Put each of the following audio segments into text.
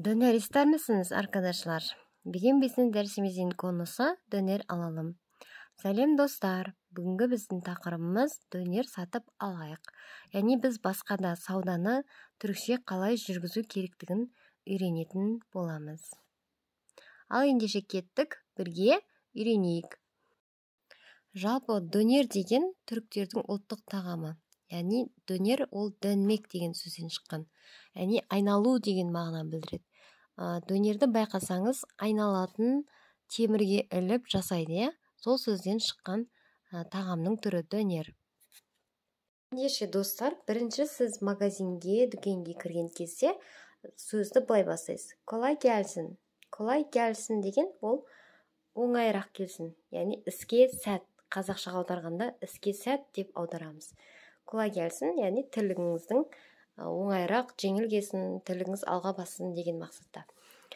Döner ister misiniz arkadaşlar? Bugün bizim dersimizin konusu döner alalım. Selam dostlar. Бүгінгі біздің тақырыбымыз döner сатып алайық. Яғни біз басқа да сауданы түрікше қалай жүргізу керектігін үйренетін боламыз. Ал ендеше кеттік, бірге үйренейік. Жалпы döner деген түріктердің ұлттық тағамы. Яғни döner ол dönmek деген сөзден шыққан. Яғни айналу деген мағына білдіреді. Dönerді байқасаңыз, айналатын темірге іліп жасайды, сол сөзден шыққан тағамның түрі döner. Ендеше достар, бірінші сіз магазинге, дүкенге кірген кезде сөзді былай бастайсыз. Kolay gelsin. Kolay gelsin деген ол оңайырақ келсін. Яғни іске сәт. Қазақшаға аударғанда іске сәт деп аударамыз. Kolay gelsin, яғни тірлігіңіздің оңайырақ, жеңіл келсін, тірлігіңіз алға бассын деген мақсатта.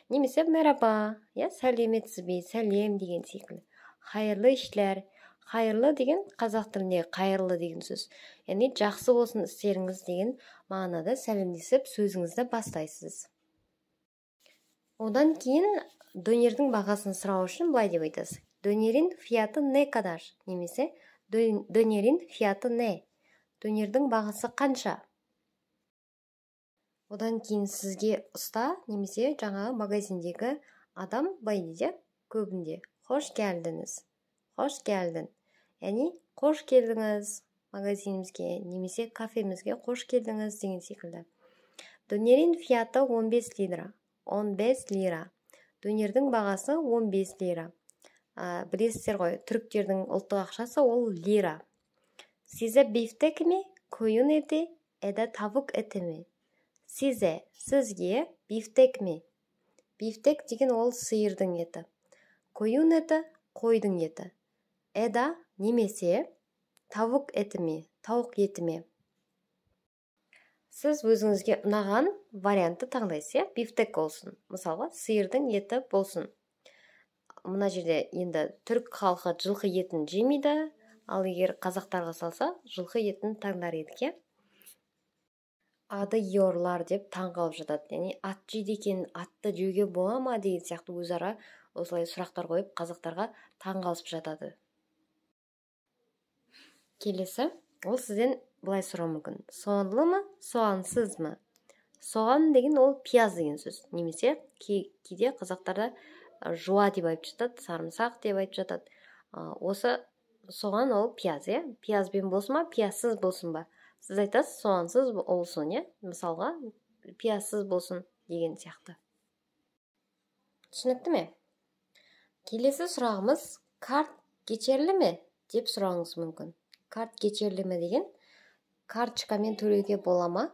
Немесе merhaba, сәлеметсіз бе, сәлем деген секілді. Хайырлы ішлер. Хайырлы деген қазақ тілінде қайырлы деген сөз. Яғни жақсы болсын істеріңіз деген мағынада сәлемдесіп сөзіңізді бастайсыз. Одан кейін dönerдің бағасын сұрау үшін былай деп айтасыз. Döner'in fiyatı ne kadar? Немесе döner'in fiyatı ne? Döner'дің бағасы қанша? Одан кейін сізге ұста немесе жаңағы магазиндегі адам былай дейді, көбінде hoş geldiniz. Hoş geldin. Яғни қош келдіңіз магазинімізге немесе кафемізге қош келдіңіз деген секілді. Döner'in fiyatı 15 lira. 15 lira. Döner'дің бағасы 15 lira. Білесіздер ғой, түріктердің ұлттық ақшасы ол lira. Size biftek mi, koyun eti, tavuk eti mi? Size, sizге biftek mi? Biftek деген ол сиырдың еті. Koyun eti, қойдың еті. Немесе tavuk eti mi, тауық еті ме? Сіз өзіңізге ұнаған вариантты таңдайсыз, бифтек болсын. Мысалға, сиырдың еті болсын. Мына жерде енді түрік халқы жылқы етін жемейді, ал егер қазақтарға салса, жылқы етін таңдар едік. Ады йорлар деп таңғалып жатады. Яғни ат жейді екен, атты жеуге бола ма деген сияқты өзара осылай сұрақтар қойып, қазақтарға таңғалып жатады. Келесі, ол сізден былай сұрау мүмкін. Соғанлы ма, соғансыз ма? Соған деген ол пияз деген сөз. Немесе кейде қазақтарда жуа деп айтып жатады, сарымсақ деп айтып жатады. Осы соған ол пияз, пиязбен болсын ба, пиязсыз болсын ба? Сіз айтасыз, соғансыз болсын, мысалға, пиязсыз болсын деген сияқты. Түсінікті ме? Келесі сұрағымыз, карт geçerli ме деп сұрауыңыз мүмкін. Карт geçerli ме деген, карточкамен төлеуге бола ма?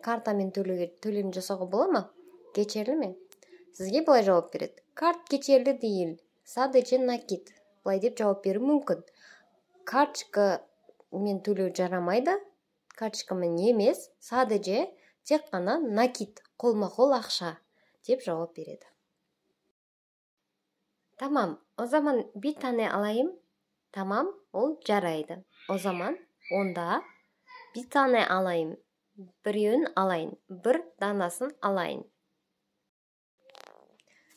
Картамен төлем жасауға бола ма? Geçerli ме? Сізге былай жауап береді. Карт geçerli değil, sadece nakit. Былай деп жауап беру мүмкін. Карточкамен төлеу жарамайды, карточкамен емес, sadece тек қана nakit, қолма-қол ақша деп жауап береді. Tamam, o zaman bir tane alayım. Tamam, ол жарайды. O zaman онда bir tane alayım. Біреуін алайын, бір данасын алайын.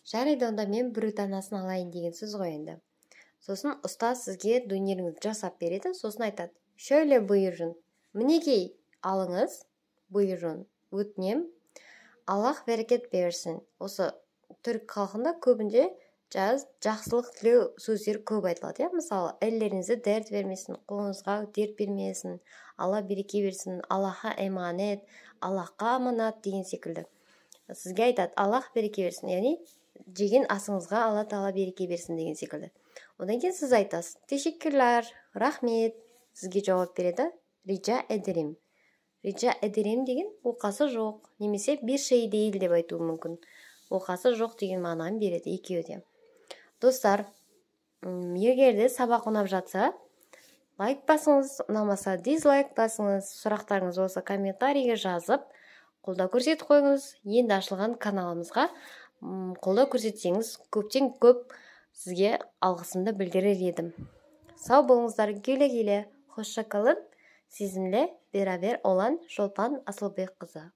Жарайды, онда мен бір данасын алайын деген сөз ғой енді. Сосын ұстаз сізге dönerіңізді жасап береді, сосын айтады. Şöyle buyurun. Мінекей, алыңыз, buyurun. Өтінем. Аллах берекет берсін. Осы түрік халқында көбінде жақсылық тілеу сөздер көп айтылады. Мысалы, әллеріңізді дәрт бермесін, қолыңызға дерт бермесін, Алла береке берсін, Аллаха эманет, Аллахқа аманат деген секілді. Сізге айтады, Аллах береке берсін, яғни жеген асыңызға Алла Тағала береке берсін деген секілді. Одан кейін сіз айтасыз, teşekkürler, рахмет. Сізге жауап береді, rica ederim. Rica ederim деген оқасы жоқ, немесе bir şey değil деп айтуы мүмкін. Оқасы жоқ деген мағынаны береді екеуі де. Достар, егер де сабақ ұнап жатса, лайк басыңыз, ұнамаса дизлайк басыңыз, сұрақтарыңыз болса комментарийге жазып, қолдау көрсетіп қойыңыз. Енді ашылған каналымызға қолдау көрсетсеңіз, көптен көп сізге алғысымды білдірер едім. Сау болыңыздар, келе-келе, hoşça kalın. Sizinle beraber olan Şolpan Asılbekқызы.